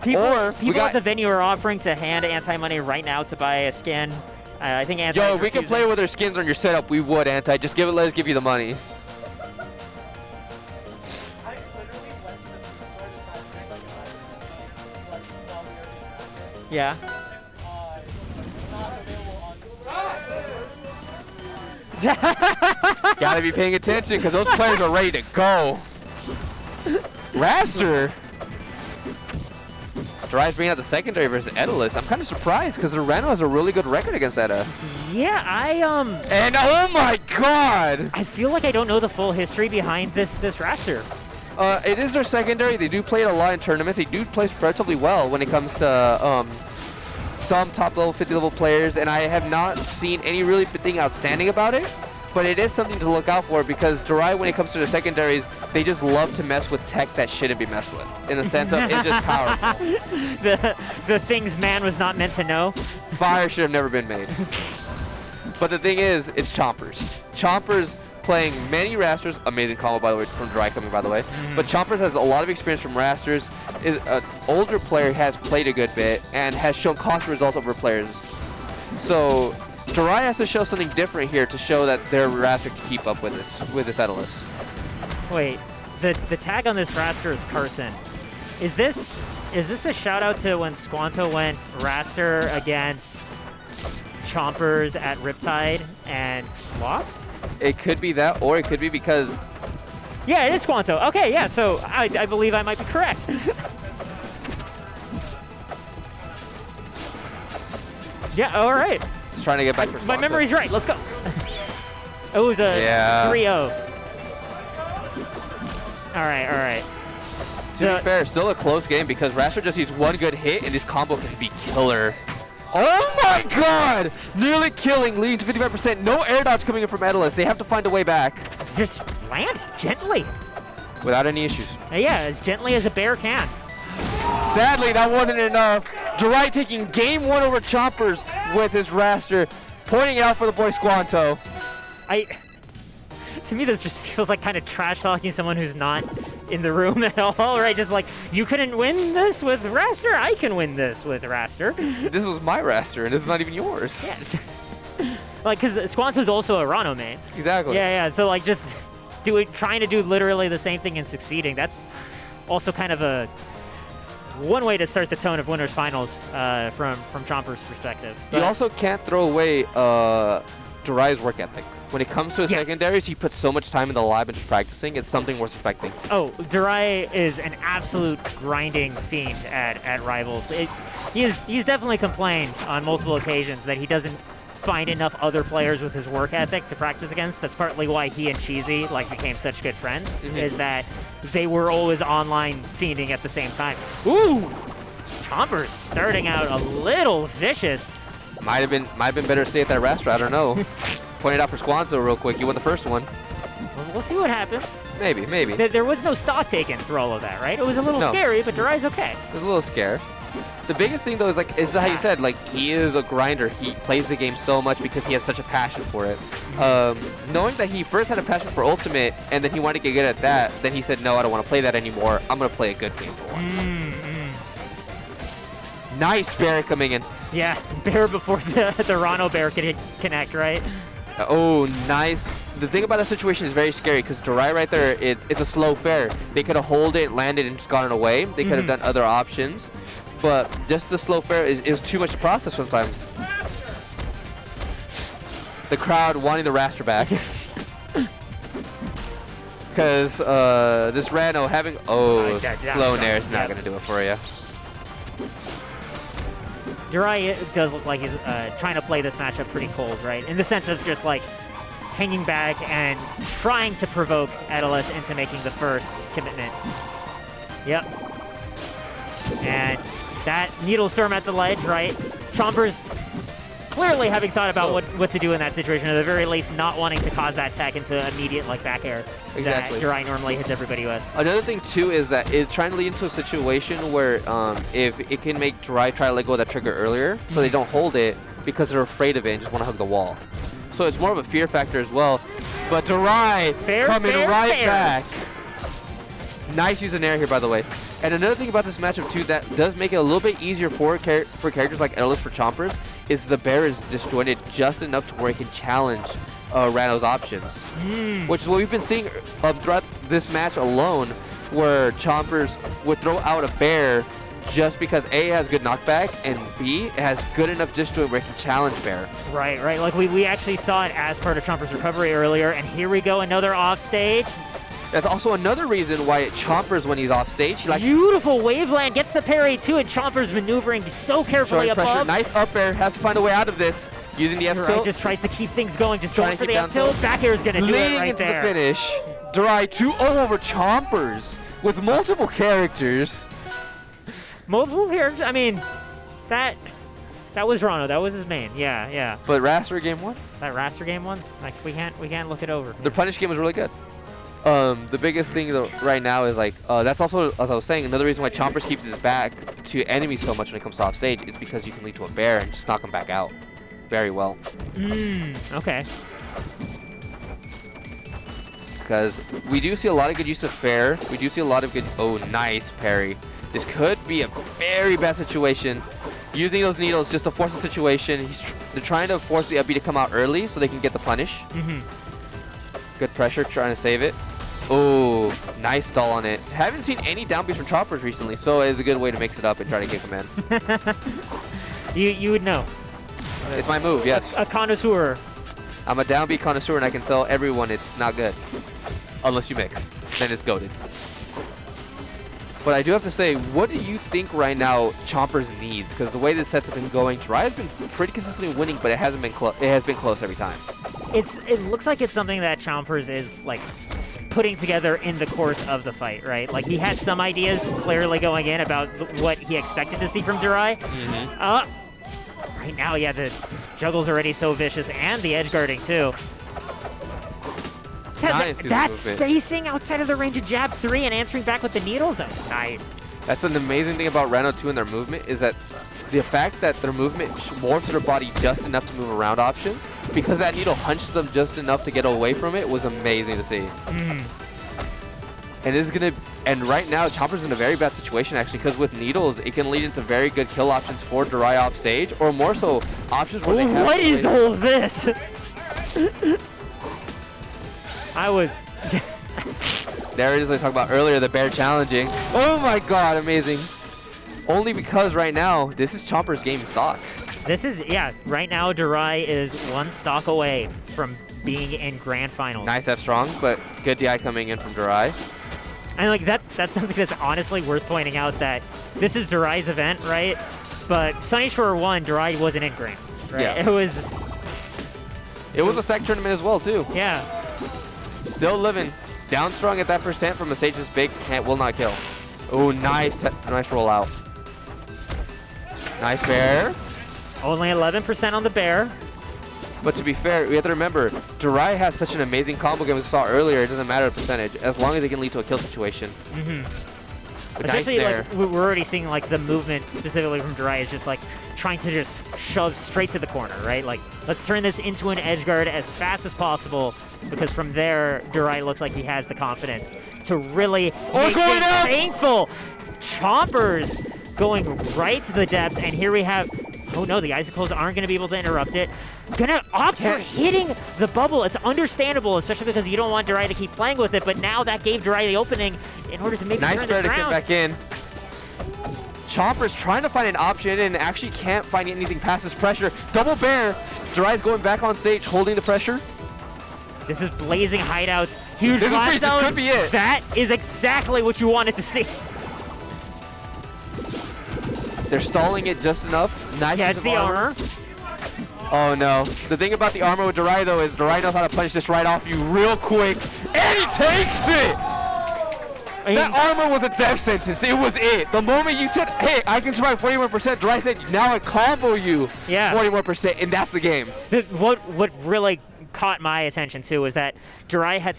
People at the venue are offering to hand anti-money right now to buy a skin. I think anti. Yo, if we can play with our skins on your setup, we would, anti. Just let us give you the money. Yeah. Gotta be paying attention because those players are ready to go. Raster. Darai's bringing out the secondary versus Etalus. I'm kind of surprised because Ranno has a really good record against Eta. Yeah, And oh my god! I feel like I don't know the full history behind this Raster. It is their secondary. They do play it a lot in tournaments. They do play relatively well when it comes to some top level, 50 level players, and I have not seen any really thing outstanding about it. But it is something to look out for because Darai, when it comes to their secondaries, they just love to mess with tech that shouldn't be messed with. In the sense of it's just powerful. the things man was not meant to know. Fire should have never been made. But the thing is, it's Chompers. Chompers playing many Rasters. Amazing combo, by the way, from Darai coming, by the way. But Chompers has a lot of experience from Rasters. Is an older player, has played a good bit, and has shown constant results over players. So Darai has to show something different here to show that their Raster can keep up with this Etalus. Wait, the tag on this Raster is Carson. Is this a shout out to when Squanto went Raster against Chompers at Riptide and lost? It could be that, or it could be because... Yeah, it is Squanto. Okay, yeah, so I believe I might be correct. Yeah, all right. Just trying to get back for Squanto. My memory's right. Let's go. It was a 3-0. All right. To be fair, still a close game because Raster just needs one good hit and this combo can be killer. Oh my god! Nearly killing, leading to 55%. No air dodge coming in from Etalus. They have to find a way back. Just land gently. Without any issues. Yeah, as gently as a bear can. Sadly, that wasn't enough. Darai taking game one over Chompers with his Raster, pointing it out for the boy Squanto. To me, this just feels like kind of trash talking someone who's not in the room at all, right? Just like, you couldn't win this with Raster, I can win this with Raster. This was my Raster, and this is not even yours. Yeah. Like, because Squanto's also a Ranno main. Exactly. Yeah, so like just trying to do literally the same thing and succeeding, that's also kind of one way to start the tone of winners finals from Chompers' perspective. But you also can't throw away Darai's work ethic. When it comes to his secondaries, he puts so much time in the lab and just practicing. It's something worth respecting. Oh, Darai is an absolute grinding fiend at Rivals. He's definitely complained on multiple occasions that he doesn't find enough other players with his work ethic to practice against. That's partly why he and Cheesy became such good friends, is that they were always online fiending at the same time. Ooh! Chompers starting out a little vicious. Might have been better to stay at that Raster, I don't know. Point it out for Squanto real quick. You won the first one. We'll see what happens. Maybe. There was no stock taken through all of that, right? It was a little scary, but Darai's okay. It was a little scare. The biggest thing, though, is how you said, he is a grinder. He plays the game so much because he has such a passion for it. Knowing that he first had a passion for Ultimate, and then he wanted to get good at that, then he said, no, I don't want to play that anymore. I'm going to play a good game for once. Nice Bear coming in. Yeah, Bear before the Ranno Bear could connect, right? Oh, nice. The thing about that situation is very scary because Darai right there, it's a slow fair. They could have hold it, landed, and just gotten away. They could have done other options. But just the slow fair is too much to process sometimes. The crowd wanting the Raster back. Because this Ranno having... Oh, slow nair is not going to do it for you. Darai does look like he's trying to play this matchup pretty cold, right? In the sense of just hanging back and trying to provoke Etalus into making the first commitment. Yep. And that Needle Storm at the ledge, right? Chompers clearly having thought about what to do in that situation, or at the very least not wanting to cause that tech into immediate back air that Darai normally hits everybody with. Another thing too is that it's trying to lead into a situation where if it can make Darai try to let go of that trigger earlier, so they don't hold it because they're afraid of it and just want to hug the wall. So it's more of a fear factor as well. But Darai coming right back. Nice use of nair here, by the way. And another thing about this matchup too that does make it a little bit easier for characters like Etalus for Chompers is the bear is disjointed just enough to where it can challenge Ranno's options. Which is what we've been seeing throughout this match alone, where Chompers would throw out a bear just because A, it has good knockback, and B, it has good enough disjoint where it can challenge bear. Right. Like we actually saw it as part of Chompers' recovery earlier, and here we go, another offstage. That's also another reason why Chompers, when he's off stage, he likes beautiful waveland, gets the parry too, and Chompers maneuvering so carefully showing pressure. above. Nice up air, has to find a way out of this. Using the F tilt. Just tries to keep things going, just Trying going for the F tilt. Back air is going to do it leading right into there. the finish. Darai 2-0 over Chompers with multiple characters. Multiple characters? I mean, that was Ranno. That was his main. Yeah. But Raster game 1? That Raster game 1? Like, we can't look it over. The punish game was really good. The biggest thing though right now is like that's also, as I was saying, another reason why Chompers keeps his back to enemies so much when it comes to off stage is because you can lead to a bear and just knock him back out very well. Okay. Because we do see a lot of good use of fair. We do see a lot of good. Oh, nice parry. This could be a very bad situation. Using those needles just to force the situation. They're trying to force the up B to come out early so they can get the punish. Good pressure, trying to save it. Oh, nice stall on it. Haven't seen any down Bs from Chompers recently, so it's a good way to mix it up and try to get him in. You would know. It's my move, yes. A connoisseur. I'm a down B connoisseur, and I can tell everyone it's not good. Unless you mix. Then it's goated. But I do have to say, what do you think right now Chompers needs? Because the way this sets have been going, Darai has been pretty consistently winning, but it hasn't been close. It has been close every time. It looks like it's something that Chompers is like putting together in the course of the fight, right? Like he had some ideas clearly going in about what he expected to see from Darai. Right now, yeah, the juggle's already so vicious, and the edge guarding too. Nice, that spacing outside of the range of jab 3 and answering back with the needles, that's nice. That's an amazing thing about Ranno 2 and their movement is that the fact that their movement morphs their body just enough to move around options, because that needle hunched them just enough to get away from it, was amazing to see. And this is gonna, and right now Chompers in a very bad situation actually, because with needles it can lead into very good kill options for Darai off stage, or more so options where they have. What is all this? I would. There it is. I talked about earlier, the bear challenging. Oh my god, amazing! Only because right now this is Chompers' game stock. This is, yeah. Right now Darai is one stock away from being in grand finals. Nice F strong, but good DI coming in from Darai. And like that's something that's honestly worth pointing out, that this is Darai's event, right? But Sunnyshore 1, Darai wasn't in grand, right? Yeah. It was a stack tournament as well too. Yeah. Still living. Down strong at that percent from a stage this big, will not kill. Oh, nice rollout. Nice bear. Only 11% on the bear. But to be fair, we have to remember, Darai has such an amazing combo game as we saw earlier. It doesn't matter the percentage, as long as it can lead to a kill situation. Especially nice there. like we're already seeing like the movement specifically from Darai is just like trying to just shove straight to the corner, right? Like let's turn this into an edge guard as fast as possible, because from there Darai looks like he has the confidence to really make things painful. Chompers going right to the depths, and here we have. Oh no, the icicles aren't going to be able to interrupt it. Gonna opt for hitting the bubble. It's understandable, especially because you don't want Darai to keep playing with it, but now that gave Darai the opening in order to maybe turn this around. Nice bear to get back in. Chompers trying to find an option and actually can't find anything past this pressure. Double bear. Darai's going back on stage, holding the pressure. This is blazing hideouts. Huge blast zone. This could be it. That is exactly what you wanted to see. They're stalling it just enough. Nice. Yeah, it's the armor. Oh no. The thing about the armor with Darai though is Darai knows how to punish this right off you real quick. And he takes it! That armor was a death sentence. It was it. The moment you said, hey, I can survive 41%, Darai said, now I combo you 41%, and that's the game. What really caught my attention too was that Darai had